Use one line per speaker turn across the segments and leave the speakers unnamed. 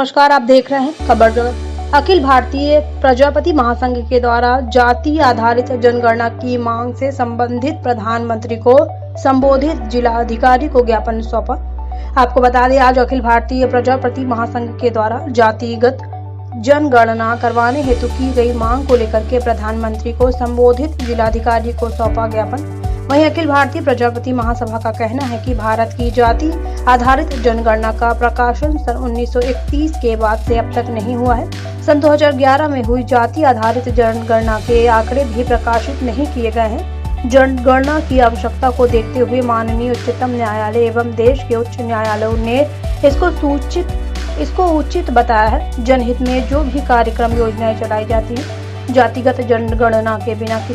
नमस्कार, आप देख रहे हैं खबर जगत। अखिल भारतीय प्रजापति महासंघ के द्वारा जाति आधारित जनगणना की मांग से संबंधित प्रधानमंत्री को संबोधित जिला अधिकारी को ज्ञापन सौंपा। आपको बता दें, आज अखिल भारतीय प्रजापति महासंघ के द्वारा जातिगत जनगणना करवाने हेतु की गई मांग को लेकर के प्रधानमंत्री को संबोधित जिलाधिकारी को सौंपा ज्ञापन। वहीं अखिल भारतीय प्रजापति महासभा का कहना है कि भारत की जाति आधारित जनगणना का प्रकाशन सन 1931 के बाद से अब तक नहीं हुआ है। सन 2011 में हुई जाति आधारित जनगणना के आंकड़े भी प्रकाशित नहीं किए गए हैं। जनगणना की आवश्यकता को देखते हुए माननीय उच्चतम न्यायालय एवं देश के उच्च न्यायालयों ने इसको उचित बताया है। जनहित में जो भी कार्यक्रम योजनाएं चलाई जाती हैं, जातिगत जनगणना के बिना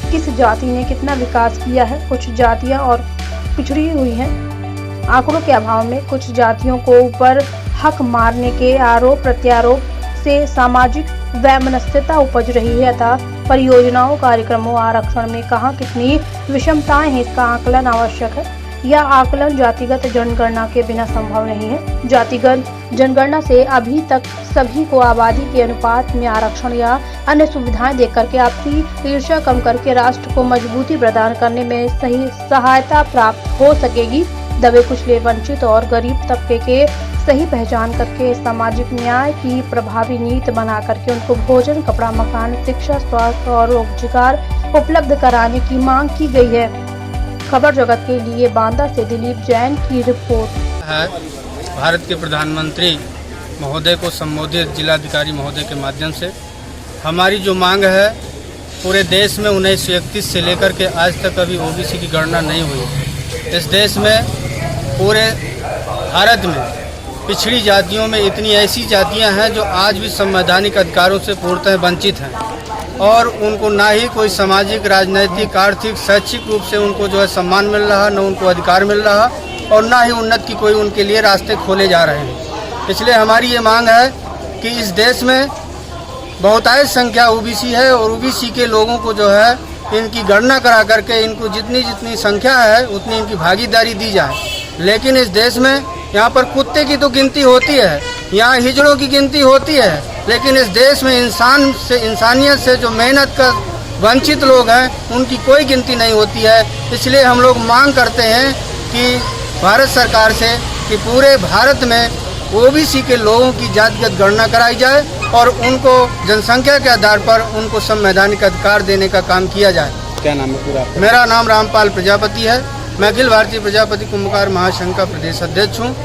किस जाति ने कितना विकास किया है, कुछ जातियां और पिछड़ी हुई हैं। आंकड़ों के अभाव में कुछ जातियों को ऊपर हक मारने के आरोप प्रत्यारोप से सामाजिक वैमनस्यता उपज रही है। अतः परियोजनाओं, कार्यक्रमों, आरक्षण में कहां कितनी विषमताएं हैं, इसका आकलन आवश्यक है। यह आकलन जातिगत जनगणना के बिना संभव नहीं है। जातिगत जनगणना से अभी तक सभी को आबादी के अनुपात में आरक्षण या अन्य सुविधाएं देकर के आपसी ईर्ष्या कम करके राष्ट्र को मजबूती प्रदान करने में सही सहायता प्राप्त हो सकेगी। दबे कुचले, वंचित और गरीब तबके के सही पहचान करके सामाजिक न्याय की प्रभावी नीति बना करके उनको भोजन, कपड़ा, मकान, शिक्षा, स्वास्थ्य और रोजगार उपलब्ध कराने की मांग की गई है। खबर जगत के लिए बांदा से दिलीप जैन की रिपोर्ट
है। भारत के प्रधानमंत्री महोदय को संबोधित जिलाधिकारी महोदय के माध्यम से हमारी जो मांग है, पूरे देश में 1931 से लेकर के आज तक अभी ओबीसी की गणना नहीं हुई। इस देश में, पूरे भारत में पिछड़ी जातियों में इतनी ऐसी जातियां हैं जो आज भी संवैधानिक अधिकारों से पूर्णतः वंचित हैं और उनको ना ही कोई सामाजिक, राजनैतिक, आर्थिक, शैक्षिक रूप से उनको जो है सम्मान मिल रहा, न उनको अधिकार मिल रहा और ना ही उन्नति की कोई उनके लिए रास्ते खोले जा रहे हैं। इसलिए हमारी ये मांग है कि इस देश में बहुतायत संख्या ओबीसी है और ओबीसी के लोगों को जो है इनकी गणना करा करके इनको जितनी संख्या है उतनी इनकी भागीदारी दी जाए। लेकिन इस देश में यहाँ पर कुत्ते की तो गिनती होती है, यहाँ हिजड़ों की गिनती होती है, लेकिन इस देश में इंसानियत से जो मेहनत कर वंचित लोग हैं उनकी कोई गिनती नहीं होती है। इसलिए हम लोग मांग करते हैं कि भारत सरकार से कि पूरे भारत में ओबीसी के लोगों की जातिगत गणना कराई जाए और उनको जनसंख्या के आधार पर उनको संवैधानिक अधिकार देने का काम किया जाए।
क्या नाम है पूरा?
मेरा नाम रामपाल प्रजापति है। मैं अखिल भारतीय प्रजापति कुंभकार महासंघ का प्रदेश अध्यक्ष हूँ।